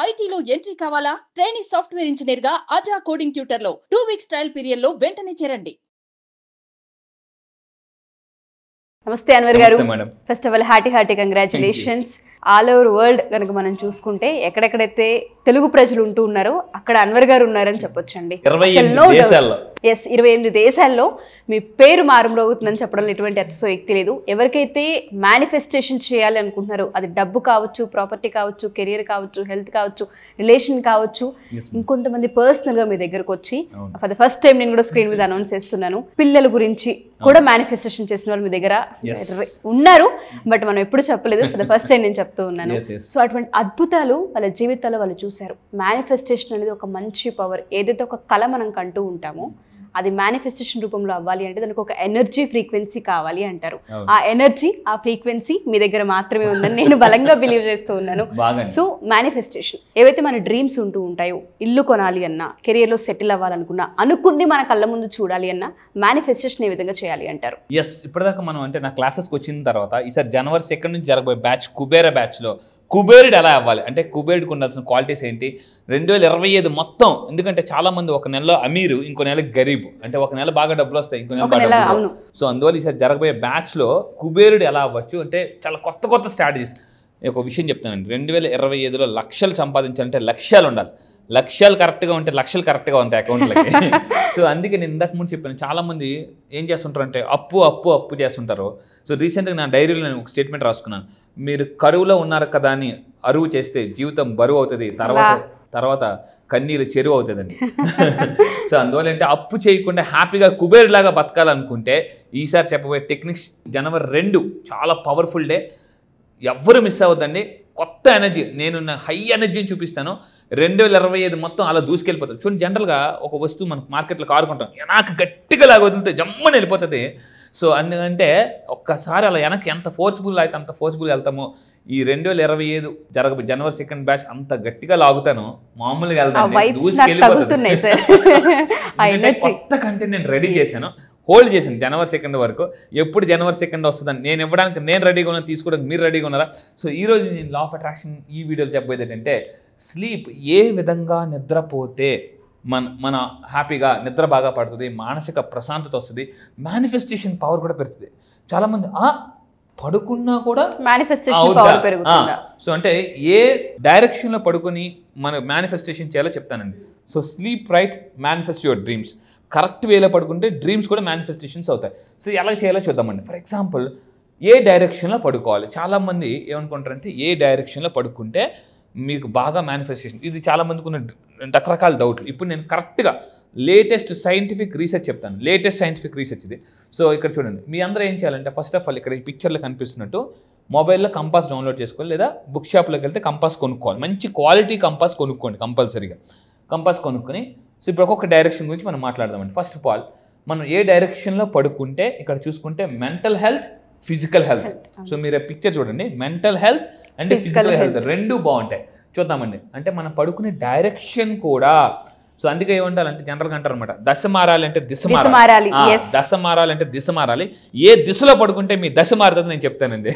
ఐటీలో ఎంట్రీ కావాలా? Trainee software engineer గా అజా కోడింగ్ ట్యూటర్ లో 2 వీక్స్ ట్రయల్ పీరియడ్ లో వెంటనే చేరండి. నమస్తే అన్వర్ గారు. నమస్తే madam. First of all hearty congratulations. All over world కనుక మనం చూసుకుంటే ఎక్కడెక్కడైతే తెలుగు ప్రజలు ఉంటూ ఉన్నారో అక్కడ అన్వర్ గారు ఉన్నారని చెప్పొచ్చండి. 28 దేశాల్లో మీ పేరు మారుమ్రోగుతుందని చెప్పడంలో ఎటువంటి అతిశయోక్తి లేదు. ఎవరికైతే మేనిఫెస్టేషన్ చేయాలి అనుకుంటున్నారో అది డబ్బు కావచ్చు, ప్రాపర్టీ కావచ్చు, కెరియర్ కావచ్చు, హెల్త్ కావచ్చు, రిలేషన్ కావచ్చు, ఇంకొంతమంది పర్సనల్గా మీ దగ్గరకు వచ్చి ఫర్ ద ఫస్ట్ టైం నేను కూడా స్క్రీన్ మీద అనౌన్స్ చేస్తున్నాను, పిల్లల గురించి కూడా మేనిఫెస్టేషన్ చేసిన వాళ్ళు మీ దగ్గర ఉన్నారు. బట్ మనం ఎప్పుడు చెప్పలేదు, ఫర్ ద ఫస్ట్ టైం నేను చెప్తూ ఉన్నాను. సో అటువంటి అద్భుతాలు వాళ్ళ జీవితాల్లో వాళ్ళు చూశారు. మేనిఫెస్టేషన్ అనేది ఒక మంచి పవర్. ఏదైతే ఒక కళ మనం కంటూ ఉంటామో అది మేనిఫెస్టేషన్ రూపంలో అవ్వాలి అంటే దానికి ఒక ఎనర్జీ ఫ్రీక్వెన్సీ కావాలి అంటారు. ఆ ఎనర్జీ, ఆ ఫ్రీక్వెన్సీ మీ దగ్గర మాత్రమే ఉందని నేను బలంగా బిలీవ్ చేస్తూ ఉన్నాను. సో మేనిఫెస్టేషన్ ఏవైతే మన డ్రీమ్స్ ఉంటూ ఉంటాయో, ఇల్లు కొనాలి అన్నా, కెరియర్లో సెటిల్ అవ్వాలనుకున్నా, అనుకుంది మన కళ్ళ ముందు చూడాలి అన్నా మేనిఫెస్టేషన్ ఏ విధంగా చేయాలి అంటారు? ఇప్పటిదాకా మనం అంటే నా క్లాసెస్కి వచ్చిన తర్వాత ఈసారి జనవరి 2 నుంచి జరగబోయే బ్యాచ్ కుబేర బ్యాచ్లో కుబేరుడు ఎలా అవ్వాలి అంటే కుబేరుడికి ఉండాల్సిన క్వాలిటీస్ ఏంటి 2025 మొత్తం. ఎందుకంటే చాలా మంది ఒక నెలలో అమీరు, ఇంకో నెల గరీబ్. అంటే ఒక నెల బాగా డబ్బులు వస్తాయి, ఇంకో నెల బాగా డబ్బులు. సో అందువల్ల ఈసారి జరగబోయే బ్యాచ్లో కుబేరుడు ఎలా అవ్వచ్చు అంటే చాలా కొత్త స్ట్రాటజీస్. ఒక విషయం చెప్తానండి, 2025లో లక్షలు సంపాదించాలంటే లక్ష్యాలు ఉండాలి. లక్ష్యాలు కరెక్ట్గా ఉంటే లక్షలు కరెక్ట్గా ఉంటాయి అకౌంట్లకి. సో అందుకే నేను ఇందాక ముందు చెప్పాను, చాలామంది ఏం చేస్తుంటారు అంటే అప్పు చేస్తుంటారు. సో రీసెంట్గా నా డైరీలో నేను ఒక స్టేట్మెంట్ రాసుకున్నాను, మీరు కరువులో ఉన్నారు కదా అని అరువు చేస్తే జీవితం బరువు అవుతుంది, తర్వాత కన్నీరు చెరువు అవుతుందండి. సో అందువల్ల అంటే అప్పు చేయకుండా హ్యాపీగా కుబేరులాగా బతకాలనుకుంటే ఈసారి చెప్పబోయే టెక్నిక్స్ జనవరి 2 చాలా పవర్ఫుల్ డే. ఎవ్వరు మిస్ అవ్వద్దండి. కొత్త ఎనర్జీ, నేను హై ఎనర్జీని చూపిస్తాను. 2025 మొత్తం అలా దూసుకెళ్ళిపోతాం. చూడండి, జనరల్గా ఒక వస్తువు మనకు మార్కెట్లో కారుకుంటాం, నాకు గట్టిగా లాగా వదిలితే జమ్మని వెళ్ళిపోతుంది. సో అందుకంటే ఒక్కసారి అలా వెనక్కి ఎంత ఫోర్స్ఫుల్ అయితే అంత ఫోర్స్ఫుల్గా వెళ్తామో, ఈ 2025 జనవరి 2 బ్యాచ్ అంత గట్టిగా లాగుతాను, మామూలుగా వెళ్తాను, దూసుకెళ్ళిపోతుంది. కొత్త కంటెంట్ నేను రెడీ చేశాను, హోల్డ్ చేశాను జనవరి 2 వరకు. ఎప్పుడు జనవరి 2 వస్తుందని నేను ఇవ్వడానికి నేను రెడీగా ఉన్నాను, తీసుకోవడానికి మీరు రెడీగా ఉన్నారా? సో ఈరోజు నేను లా ఆఫ్ అట్రాక్షన్ ఈ వీడియోలో చెప్పబోయేది ఏంటంటే, స్లీప్ ఏ విధంగా నిద్రపోతే మన హ్యాపీగా నిద్ర బాగా పడుతుంది, మానసిక ప్రశాంతత వస్తుంది, మేనిఫెస్టేషన్ పవర్ కూడా పెరుగుతుంది. చాలామంది పడుకున్నా కూడా మేనిఫెస్టేషన్ పవర్ పెరుగుతుందా? సో అంటే ఏ డైరెక్షన్లో పడుకొని మన మేనిఫెస్టేషన్ చేయాలో చెప్తానండి. So sleep right, manifest your dreams. Correct వేలో పడుకుంటే డ్రీమ్స్ కూడా మేనిఫెస్టేషన్స్ అవుతాయి. సో ఎలా చేయాలో చూద్దామండి. ఫర్ ఎగ్జాంపుల్, ఏ డైరెక్షన్లో పడుకోవాలి? చాలామంది ఏమనుకుంటారంటే ఏ డైరెక్షన్లో పడుకుంటే మీకు బాగా మేనిఫెస్టేషన్. ఇది చాలామందికి ఉన్న రకరకాల డౌట్లు. ఇప్పుడు నేను కరెక్ట్గా లేటెస్ట్ సైంటిఫిక్ రీసెర్చ్ చెప్తాను. లేటెస్ట్ సైంటిఫిక్ రీసెర్చ్ ఇది. సో ఇక్కడ చూడండి, మీ అందరూ ఏం చేయాలంటే ఫస్ట్ ఆఫ్ ఆల్ ఇక్కడ ఈ పిక్చర్లో కనిపిస్తున్నట్టు మొబైల్లో కంపాస్ డౌన్లోడ్ చేసుకోవాలి, లేదా బుక్ షాప్లోకి వెళ్తే కంపాస్ కొనుక్కోవాలి. మంచి క్వాలిటీ కంపాస్ కొనుక్కోండి కంపల్సరీగా. కంపాస్ కొనుక్కొని సో ఇప్పుడు ఒక్కొక్క డైరెక్షన్ గురించి మనం మాట్లాడదామండి. ఫస్ట్ ఆఫ్ ఆల్ మనం ఏ డైరెక్షన్లో పడుకుంటే, ఇక్కడ చూసుకుంటే mental health, physical health. So మీరు పిక్చర్ చూడండి, mental health and physical health రెండు బాగుంటాయి. చూద్దామండి. అంటే మనం పడుకునే డైరెక్షన్ కూడా. సో అందుకే ఏమంటారంటే జనరల్గా అంటారు అనమాట, దశ మారాలంటే దిశ మారాలి, దశ మారాలంటే దిశ మారాలి. ఏ దిశలో పడుకుంటే మీ దశ మారుతుంది నేను చెప్తానండి.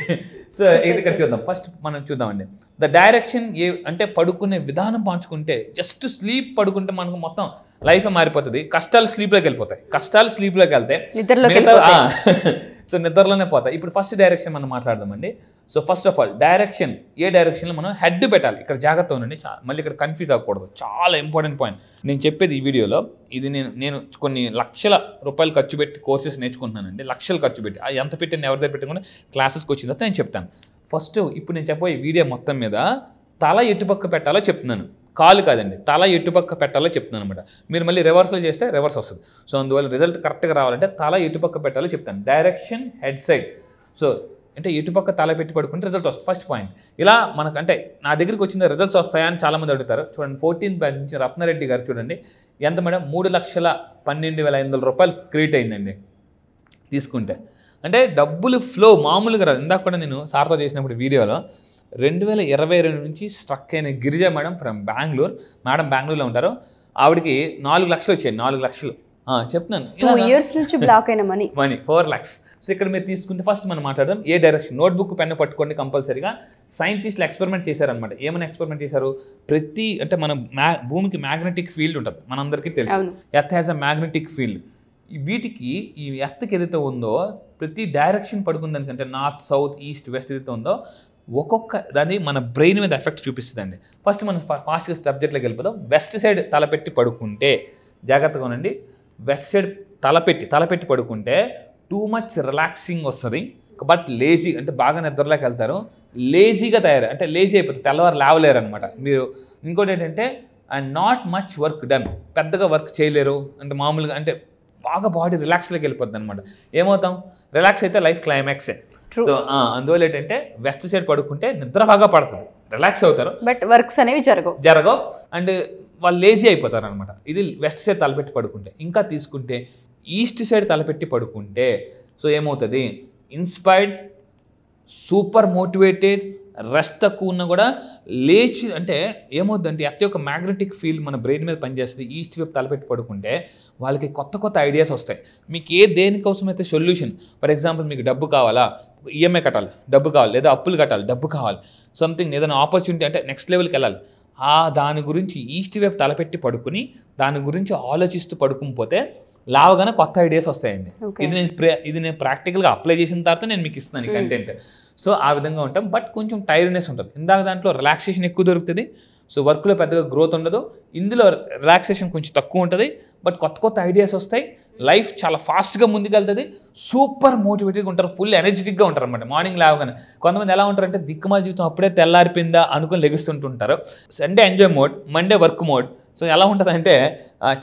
సో ఇది ఇక్కడ చూద్దాం. ఫస్ట్ మనం చూద్దామండి, ద డైరెక్షన్ ఏ అంటే పడుకునే విధానం పంచుకుంటే, జస్ట్ స్లీప్ పడుకుంటే మనకు మొత్తం లైఫ్ మారిపోతుంది. కష్టాలు స్లీప్లోకి వెళ్ళిపోతాయి. కష్టాలు స్లీప్లోకి వెళ్తే సో నిద్రలోనే పోతాయి. ఇప్పుడు ఫస్ట్ డైరెక్షన్ మనం మాట్లాడదామండి. So first of all direction, ఏ డైరెక్షన్లో మనం హెడ్ పెట్టాలి. ఇక్కడ జాగ్రత్త ఉండండి, మళ్ళీ ఇక్కడ కన్ఫ్యూజ్ అవ్వకూడదు. చాలా ఇంపార్టెంట్ పాయింట్ నేను చెప్పేది ఈ వీడియోలో. ఇది నేను కొన్ని లక్షల రూపాయలు ఖర్చు పెట్టి కోర్సెస్ నేర్చుకుంటున్నానండి, లక్షలు ఖర్చు పెట్టి. ఎంత పెట్టిన ఎవరి దగ్గర పెట్టకుండా క్లాసెస్కి వచ్చిన తర్వాత నేను చెప్తాను. ఫస్ట్ ఇప్పుడు నేను చెప్పబోయే వీడియో మొత్తం మీద తల ఎటుపక్క పెట్టాలో చెప్తున్నాను, కాలు కాదండి, తల ఎటుపక్క పెట్టాలో చెప్తున్నాను అనమాట. మీరు మళ్ళీ రివర్స్లో చేస్తే రివర్స్ వస్తుంది. సో అందువల్ల రిజల్ట్ కరెక్ట్గా రావాలంటే తల ఎటుపక్క పెట్టాలో చెప్తాను. Direction head side. సో అంటే ఎటుపక్క తల పెట్టి పడుకుంటే రిజల్ట్ వస్తుంది. First point. ఇలా మనకు అంటే నా దగ్గరికి వచ్చిన రిజల్ట్స్ వస్తాయని చాలామంది అడుగుతారు. చూడండి, 14th బ్యాచ్ నుంచి రత్నారెడ్డి గారు చూడండి ఎంత మేడం, 3,12,500 రూపాయలు క్రియేట్ అయిందండి తీసుకుంటే. అంటే డబ్బులు ఫ్లో మామూలుగా రాదు. ఇందాక కూడా నేను సార్తో చేసినప్పుడు వీడియోలో 2022 నుంచి స్ట్రక్ అయిన Girija madam from Bengaluru. Madam బెంగళూరులో ఉంటారు. ఆవిడకి 4 లక్షలు వచ్చాయి. 4 లక్షలు చెప్తున్నాను 2 years నుంచి బ్లాక్ అయిన మనీ. 4 lakhs. సో ఇక్కడ మీరు తీసుకుంటే ఫస్ట్ మనం మాట్లాడదాం ఏ డైరెక్షన్. నోట్బుక్ పెన్ను పట్టుకోండి కంపల్సరీగా. సైంటిస్టులు ఎక్స్పెరిమెంట్ చేశారనమాట. ఏమైనా ఎక్స్పెరిమెంట్ చేశారు, అంటే మన భూమికి మ్యాగ్నెటిక్ ఫీల్డ్ ఉంటుంది, మనందరికీ తెలుసు. Earth has a magnetic field. వీటికి ఈ ఎర్త్కి ఏదైతే ఉందో ప్రతి డైరెక్షన్ పడుకున్న దానికంటే నార్త్, సౌత్, ఈస్ట్, వెస్ట్ ఏదైతే ఉందో ఒక్కొక్క దాన్ని మన బ్రెయిన్ మీద ఎఫెక్ట్ చూపిస్తుందండి. ఫస్ట్ మనం ఫాస్ట్గా సబ్జెక్ట్లోకి వెళ్ళిపోదాం. వెస్ట్ సైడ్ తలపెట్టి పడుకుంటే, జాగ్రత్తగా ఉండండి, వెస్ట్ సైడ్ తలపెట్టి పడుకుంటే టూ మచ్ రిలాక్సింగ్ వస్తుంది. బట్ లేజీ అంటే బాగా నిద్రలోకి వెళ్తారు, లేజీగా తయారు అంటే లేజీ అయిపోతుంది, తెల్లవారు లేవలేరు అనమాట మీరు. ఇంకోటి ఏంటంటే and not much work done, పెద్దగా వర్క్ చేయలేరు అంటే మామూలుగా అంటే బాగా బాడీ రిలాక్స్లోకి వెళ్ళిపోద్ది అనమాట. ఏమవుతాం, రిలాక్స్ అయితే లైఫ్ క్లైమాక్సే. సో అందువల్ల ఏంటంటే వెస్ట్ సైడ్ పడుకుంటే నిద్ర బాగా పడుతుంది, రిలాక్స్ అవుతారు, బట్ వర్క్స్ అనేవి జరగవు అండ్ వాళ్ళు లేజీ అయిపోతారు అనమాట. ఇది వెస్ట్ సైడ్ తలపెట్టి పడుకుంటే. ఇంకా తీసుకుంటే ఈస్ట్ సైడ్ తలపెట్టి పడుకుంటే సో ఏమవుతుంది, ఇన్స్పైర్డ్, సూపర్ మోటివేటెడ్, రెస్ట్ తక్కువ ఉన్నా కూడా లేచి అంటే ఏమవుతుందంటే ఎర్త్ యొక్క మ్యాగ్నెటిక్ ఫీల్డ్ మన బ్రెయిన్ మీద పనిచేస్తుంది. ఈస్ట్ వైపు తలపెట్టి పడుకుంటే వాళ్ళకి కొత్త ఐడియాస్ వస్తాయి. మీకు దేనికోసం అయితే సొల్యూషన్, ఫర్ ఎగ్జాంపుల్ మీకు డబ్బు కావాలా, ఈఎంఐ కట్టాలి, డబ్బు కావాలి, లేదా అప్పులు కట్టాలి, డబ్బు కావాలి, సంథింగ్ ఏదైనా ఆపర్చునిటీ అంటే నెక్స్ట్ లెవెల్కి వెళ్ళాలి, దాని గురించి ఈస్ట్ వైపు తలపెట్టి పడుకుని దాని గురించి ఆలోచిస్తూ పడుకునిపోతే లావగానే కొత్త ఐడియాస్ వస్తాయండి. ఇది నేను ప్రాక్టికల్గా అప్లై చేసిన తర్వాత నేను మీకు ఇస్తున్నాను ఈ కంటెంట్. సో ఆ విధంగా ఉంటాం. బట్ కొంచెం టైర్డ్నెస్ ఉంటుంది. ఇందాక దాంట్లో రిలాక్సేషన్ ఎక్కువ దొరుకుతుంది, సో వర్క్లో పెద్దగా గ్రోత్ ఉండదు. ఇందులో రిలాక్సేషన్ కొంచెం తక్కువ ఉంటుంది, బట్ కొత్త ఐడియాస్ వస్తాయి, లైఫ్ చాలా ఫాస్ట్గా ముందుకెళ్తుంది, సూపర్ మోటివేటెడ్గా ఉంటారు, ఫుల్ ఎనర్జెటిక్గా ఉంటారు అనమాట. మార్నింగ్ లేవగానే కొంతమంది ఎలా ఉంటారంటే దిక్కుమాల జీవితం అప్పుడే తెల్లారిపోయిందా అనుకుని లెగుస్తుంటుంటారు. Sunday enjoy mode, Monday work mode. So ఎలా ఉంటుంది అంటే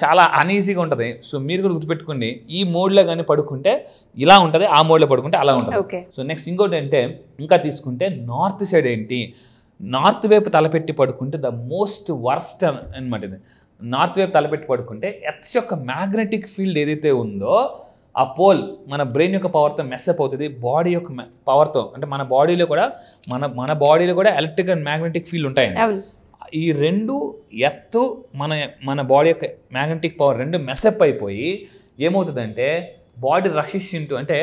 చాలా అన్ఈజీగా ఉంటుంది. సో మీరు కూడా గుర్తుపెట్టుకోండి, ఈ మోడ్లో కానీ పడుకుంటే ఇలా ఉంటుంది, ఆ మోడ్లో పడుకుంటే అలా ఉంటుంది. సో నెక్స్ట్ ఇంకోటి అంటే ఇంకా తీసుకుంటే నార్త్ సైడ్ ఏంటి, నార్త్ వైపు తలపెట్టి పడుకుంటే ద మోస్ట్ వర్స్ట్ అనమాట. ఇది నార్త్ వైపు తలపెట్టి పడుకుంటే ఎర్త్ యొక్క మ్యాగ్నెటిక్ ఫీల్డ్ ఏదైతే ఉందో ఆ పోల్ మన బ్రెయిన్ యొక్క పవర్తో మెస్అప్ అవుతుంది, బాడీ యొక్క పవర్తో అంటే మన బాడీలో కూడా ఎలక్ట్రిక్ అండ్ మ్యాగ్నెటిక్ ఫీల్డ్ ఉంటాయండి. ఈ రెండు ఎర్త్ మన బాడీ యొక్క మ్యాగ్నెటిక్ పవర్ రెండు మెస్అప్ అయిపోయి ఏమవుతుందంటే బాడీ రషిష్ ఇంటూ అంటే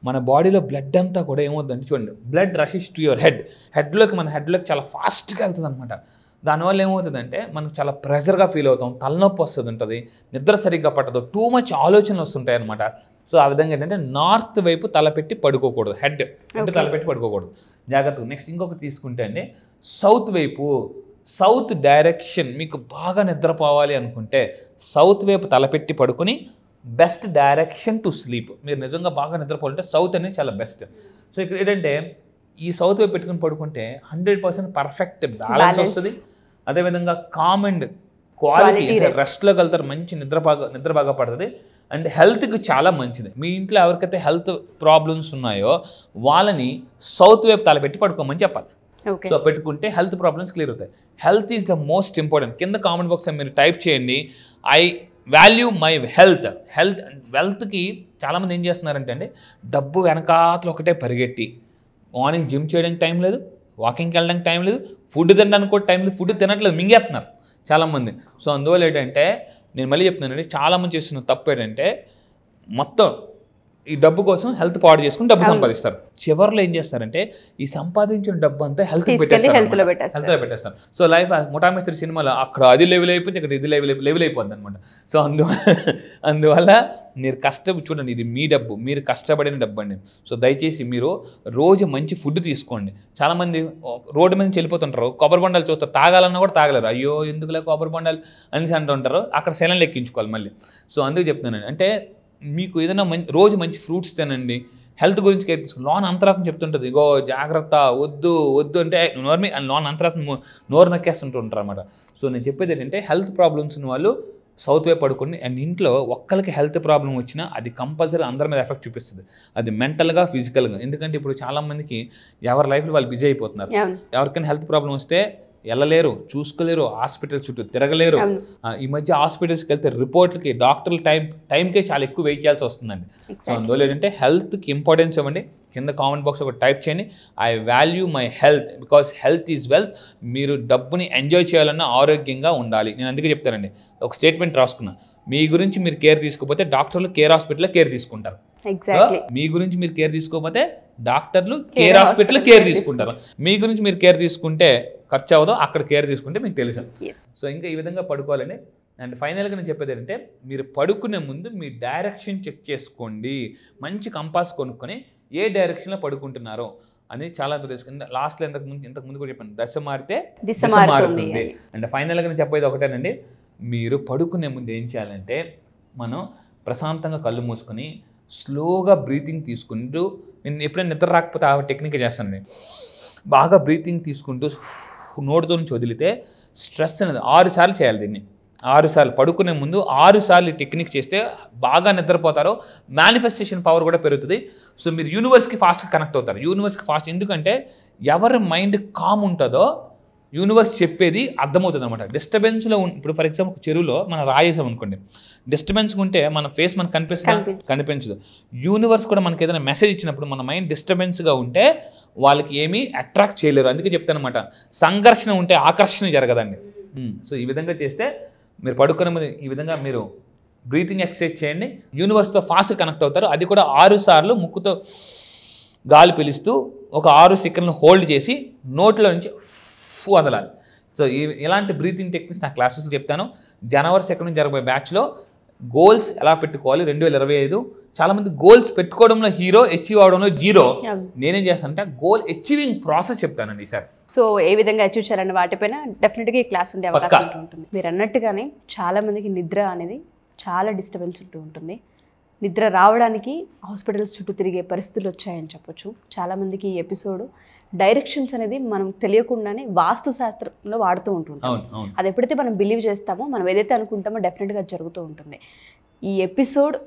మన బాడీలో బ్లడ్ అంతా కూడా ఏమవుతుందంటే చూడండి, బ్లడ్ రషిష్ టు యువర్ మన హెడ్లోకి చాలా ఫాస్ట్గా వెళ్తుంది అనమాట. దానివల్ల ఏమవుతుందంటే మనకు చాలా ప్రెషర్గా ఫీల్ అవుతాం, తలనొప్పి ఉంటుంది, నిద్ర సరిగ్గా పట్టదు, టూ మచ్ ఆలోచనలు వస్తుంటాయి అనమాట. సో ఆ విధంగా ఏంటంటే నార్త్ వైపు తలపెట్టి పడుకోకూడదు, హెడ్ తలపెట్టి పడుకోకూడదు, జాగ్రత్తగా. నెక్స్ట్ ఇంకొకటి తీసుకుంటే అండి సౌత్ వైపు, సౌత్ డైరెక్షన్ మీకు బాగా నిద్రపోవాలి అనుకుంటే సౌత్ వైపు తలపెట్టి పడుకొని బెస్ట్ డైరెక్షన్ టు స్లీప్. మీరు నిజంగా బాగా నిద్రపోవాలంటే సౌత్ అనేది చాలా బెస్ట్. సో ఇక్కడ ఏంటంటే ఈ సౌత్ వైపు పెట్టుకుని పడుకుంటే 100% పర్ఫెక్ట్ బ్యాలెన్స్ వస్తుంది. అదేవిధంగా కామ్ అండ్ క్వాలిటీ అంటే రెస్ట్లోకి వెళ్తారు, మంచి నిద్ర బాగా పడుతుంది, అండ్ హెల్త్కి చాలా మంచిది. మీ ఇంట్లో ఎవరికైతే హెల్త్ ప్రాబ్లమ్స్ ఉన్నాయో వాళ్ళని సౌత్ వైపు తలపెట్టి పడుకోమని చెప్పాలి. సో పెట్టుకుంటే హెల్త్ ప్రాబ్లమ్స్ క్లియర్ అవుతాయి. Health is the most important. కింద కామెంట్ బాక్స్ మీరు టైప్ చేయండి, ఐ వాల్యూ మై వెల్త్కి చాలామంది ఏం చేస్తున్నారంటే అండి డబ్బు వెనకాతలు ఒకటే పరిగెట్టి మార్నింగ్ జిమ్ చేయడానికి టైం లేదు, వాకింగ్కి వెళ్ళడానికి టైం లేదు, ఫుడ్ తినడానికి కూడా టైం లేదు, ఫుడ్ తినట్లేదు, మింగేస్తున్నారు చాలామంది. సో అందువల్ల ఏంటంటే నేను మళ్ళీ చెప్తున్నానండి, చాలామంది చేస్తున్న తప్పు ఏంటంటే మొత్తం ఈ డబ్బు కోసం హెల్త్ పాడు చేసుకుని డబ్బు సంపాదిస్తారు. చివరిలో ఏం చేస్తారంటే ఈ సంపాదించిన డబ్బు అంతా హెల్త్ పెట్టేస్తారు. సో లైఫ్ ముఠామేస్త్రి సినిమాలో అక్కడ అది లెవెల్ అయిపోయింది, ఇక్కడ ఇది లెవెల్ అయిపోద్ది అనమాట. సో అందువల్ల మీరు చూడండి, ఇది మీ డబ్బు, మీరు కష్టపడిన డబ్బు అండి. సో దయచేసి మీరు రోజు మంచి ఫుడ్ తీసుకోండి. చాలామంది రోడ్డు మీద వెళ్ళిపోతుంటారు, కొబ్బరి బొండాలు చూస్తారు, తాగాలన్నా కూడా తాగలేరు, అయ్యో ఎందుకులే కొబ్బరి బొండాలు అనేసి అంటుంటారు, అక్కడ సెలవులు ఎక్కించుకోవాలి మళ్ళీ. సో అందుకు చెప్తున్నాను అంటే మీకు ఏదైనా రోజు మంచి ఫ్రూట్స్ తినండి, హెల్త్ గురించి కేర్ తీసుకోండి. లోన్ అంతరాత్మ చెప్తుంటుంది, ఇగో జాగ్రత్త, వద్దు అంటే లోన్ అంతరాత్మ నోరు నక్కేస్తుంటుంటారు అనమాట. సో నేను చెప్పేది ఏంటంటే హెల్త్ ప్రాబ్లమ్స్ ఉన్న వాళ్ళు సౌత్ వైపు పడుకోండి. అండ్ ఇంట్లో ఒక్కరికి హెల్త్ ప్రాబ్లం వచ్చినా అది కంపల్సరీ అందరి మీద ఎఫెక్ట్ చూపిస్తుంది, అది మెంటల్గా ఫిజికల్గా. ఎందుకంటే ఇప్పుడు చాలామందికి ఎవరి లైఫ్లో వాళ్ళు బిజీ అయిపోతున్నారు. ఎవరికైనా హెల్త్ ప్రాబ్లం వస్తే వెళ్ళలేరు, చూసుకోలేరు, హాస్పిటల్ చుట్టూ తిరగలేరు. ఈ మధ్య హాస్పిటల్స్కి వెళ్తే రిపోర్ట్లకి డాక్టర్ల టైంకే చాలా ఎక్కువ వెయిట్ చేయాల్సి వస్తుందండి. సో అందువల్ల ఏంటంటే హెల్త్కి ఇంపార్టెన్స్ ఇవ్వండి. కింద కామెంట్ బాక్స్ ఒక టైప్ చేయండి, I value my health because health is wealth. మీరు డబ్బుని ఎంజాయ్ చేయాలన్నా ఆరోగ్యంగా ఉండాలి. నేను అందుకే చెప్తానండి, ఒక స్టేట్మెంట్ రాసుకున్నా, మీ గురించి మీరు కేర్ తీసుకోకపోతే డాక్టర్లు కేర్ హాస్పిటల్లో కేర్ తీసుకుంటారు. మీ గురించి మీరు కేర్ తీసుకోకపోతే డాక్టర్లు కేర్ హాస్పిటల్లో కేర్ తీసుకుంటారు. మీ గురించి మీరు కేర్ తీసుకుంటే ఖర్చు అవ్వదో, అక్కడ కేర్ తీసుకుంటే మీకు తెలుసు. సో ఇంకా ఈ విధంగా పడుకోవాలండి. అండ్ ఫైనల్గా నేను చెప్పేది ఏంటంటే, మీరు పడుకునే ముందు మీ డైరెక్షన్ చెక్ చేసుకోండి. మంచి కంపాస్ కొనుక్కొని ఏ డైరెక్షన్లో పడుకుంటున్నారో అని చాలా తెలుసుకుంది. లాస్ట్లో ఇంతకు ముందు కూడా చెప్పాను, దశ మారితే దిశ మారుతుంది. అండ్ ఫైనల్గా నేను చెప్పేది ఒకటేనండి, మీరు పడుకునే ముందు ఏం చేయాలంటే, మనం ప్రశాంతంగా కళ్ళు మూసుకొని స్లోగా బ్రీతింగ్ తీసుకుంటూ, నేను ఎప్పుడైనా నిద్ర రాకపోతే ఆ టెక్నిక్ చేస్తానండి, బాగా బ్రీతింగ్ తీసుకుంటూ నోటితో నుంచి వదిలితే స్ట్రెస్ అనేది 6 సార్లు చేయాలి. దీన్ని 6 సార్లు పడుకునే ముందు 6 సార్లు ఈ టెక్నిక్ చేస్తే బాగా నిద్రపోతారో, మేనిఫెస్టేషన్ పవర్ కూడా పెరుగుతుంది. సో మీరు యూనివర్స్కి ఫాస్ట్గా కనెక్ట్ అవుతారు. యూనివర్స్కి ఫాస్ట్ ఎందుకంటే ఎవరి మైండ్ కామ్ ఉంటుందో యూనివర్స్ చెప్పేది అర్థమవుతుంది అనమాట. డిస్టర్బెన్స్లో ఇప్పుడు ఫర్ ఎగ్జాంపుల్ చెరువులో మనం రాయేసాం అనుకోండి, డిస్టర్బెన్స్ ఉంటే మన ఫేస్ మనకు కనిపించదు. యూనివర్స్ కూడా మనకి ఏదైనా మెసేజ్ ఇచ్చినప్పుడు మన మైండ్ డిస్టర్బెన్స్గా ఉంటే వాళ్ళకి ఏమీ అట్రాక్ట్ చేయలేరు. అందుకే చెప్తానమాట, సంఘర్షణ ఉంటే ఆకర్షణ జరగదండి. సో ఈ విధంగా చేస్తే మీరు పడుకునే ముందు ఈ విధంగా మీరు బ్రీతింగ్ ఎక్సర్సైజ్ చేయండి, యూనివర్స్తో ఫాస్ట్ కనెక్ట్ అవుతారు. అది కూడా 6 సార్లు ముక్కుతో గాలి పీలుస్తూ ఒక 6 సెకండ్లు హోల్డ్ చేసి నోట్లో నుంచి వదలాలి. సో ఇలాంటి బ్రీతింగ్ టెక్నిక్స్ నా క్లాసెస్లో చెప్తాను. జనవరి 2 నుంచి జరగబోయే బ్యాచ్లో గోల్స్ ఎలా పెట్టుకోవాలి 2025. చాలామంది గోల్స్ పెట్టుకోవడంలో హీరో, అచీవ్ అవడంలో జీరో. నేనేం చేస్తానంటే గోల్ అచీవింగ్ ప్రాసెస్ చెప్తానండి ఈసారి. సో ఏ విధంగా అచీవ్ చేయాలన్న వాటిపైన డెఫినెట్గా ఈ క్లాస్ ఉండే అవకాశం ఉంటుంది. మీరు అన్నట్టుగానే చాలా మందికి నిద్ర అనేది చాలా డిస్టర్బెన్స్ ఉంటూ ఉంటుంది. నిద్ర రావడానికి హాస్పిటల్స్ చుట్టూ తిరిగే పరిస్థితులు వచ్చాయని చెప్పొచ్చు. చాలామందికి ఈ ఎపిసోడ్ డైరెక్షన్స్ అనేది మనం తెలియకుండానే వాస్తు శాస్త్రంలో వాడుతూ ఉంటుంటాం. అది ఎప్పుడైతే మనం బిలీవ్ చేస్తామో, మనం ఏదైతే అనుకుంటామో డెఫినెట్గా జరుగుతూ ఉంటుంది. ఈ ఎపిసోడ్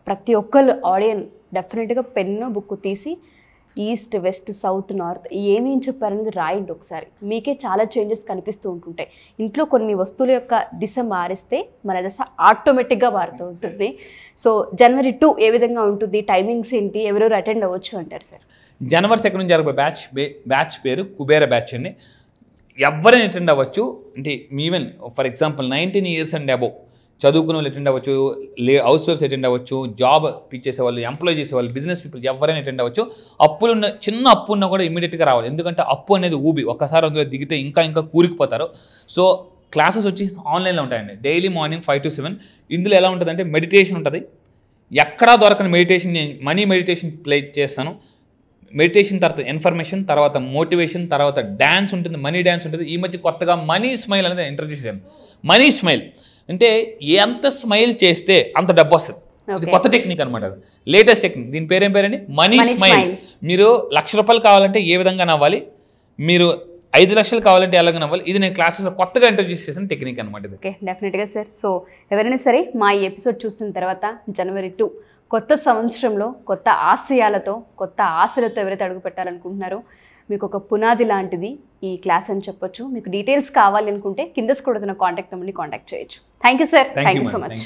ప్రతి ఒక్కరు ఆడియన్స్ డెఫినెట్గా పెన్ను బుక్ తీసి ఈస్ట్, వెస్ట్, సౌత్, నార్త్ ఏమేం చెప్పారనేది రాయండి ఒకసారి. మీకే చాలా చేంజెస్ కనిపిస్తూ ఉంటుంటాయి. ఇంట్లో కొన్ని వస్తువుల యొక్క దిశ మారిస్తే మన దశ ఆటోమేటిక్గా మారుతూ ఉంటుంది. సో జనవరి 2 ఏ విధంగా ఉంటుంది, టైమింగ్స్ ఏంటి, ఎవరెవరు అటెండ్ అవ్వచ్చు అంటారు సార్? జనవరి 2 నుంచి జరగబోయే బ్యాచ్ పేరు కుబేర బ్యాచ్ అండి. ఎవరైనా అటెండ్ అవ్వచ్చు. అంటే even for example 19 years and above చదువుకునే వాళ్ళు అటెండ్ అవ్వచ్చు, హౌస్ వైఫ్స్ అటెండ్ అవ్వచ్చు, జాబ్ చేసేవాళ్ళు, ఎంప్లాయ్ చేసేవాళ్ళు, బిజినెస్ పీపుల్ ఎవరైనా అటెండ్ అవ్వచ్చు. చిన్న అప్పు ఉన్నా కూడా ఇమీడియట్గా రావాలి. ఎందుకంటే అప్పు అనేది ఊబి, ఒక్కసారి అందులో దిగితే ఇంకా కూరుకుపోతారు. సో క్లాసెస్ వచ్చి ఆన్లైన్లో ఉంటాయండి, డైలీ మార్నింగ్ 5 to 7. ఇందులో ఎలా ఉంటుందంటే మెడిటేషన్ ఉంటుంది. ఎక్కడా దొరకని మెడిటేషన్, నేను మనీ మెడిటేషన్ ప్లే చేస్తాను. మెడిటేషన్ తర్వాత ఇన్ఫర్మేషన్, తర్వాత మోటివేషన్, తర్వాత డ్యాన్స్ ఉంటుంది, మనీ డ్యాన్స్ ఉంటుంది. ఈ మధ్య కొత్తగా మనీ స్మైల్ అనేది ఇంట్రడ్యూస్ చేశాను. మనీ స్మైల్ అంటే ఎంత స్మైల్ చేస్తే అంత డబ్బు వస్తుంది. ఇది కొత్త టెక్నిక్ అనమాట, అది లేటెస్ట్ టెక్నిక్. దీని పేరేం పేరండి? Money smile. మీరు ₹1,00,000 కావాలంటే ఏ విధంగా నవ్వాలి, మీరు 5 లక్షలు కావాలంటే ఎలాగ నవ్వాలి, ఇది నేను క్లాసెస్లో కొత్తగా ఇంట్రడ్యూస్ చేసిన టెక్నిక్ అనమాట ఇది. ఓకే, డెఫినెట్గా సార్. సో ఎవరైనా సరే మా ఈ ఎపిసోడ్ చూసిన తర్వాత జనవరి 2 కొత్త సంవత్సరంలో కొత్త ఆశయాలతో, కొత్త ఆశలతో ఎవరైతే అడుగు పెట్టాలనుకుంటున్నారో మీకు ఒక పునాది లాంటిది ఈ క్లాస్ అని చెప్పొచ్చు. మీకు డీటెయిల్స్ కావాలి అనుకుంటే కింద స్క్రోల్ అవుతున్న కాంటాక్ట్ నెంబర్ని కాంటాక్ట్ చేయొచ్చు. Thank you sir. Thank you so much.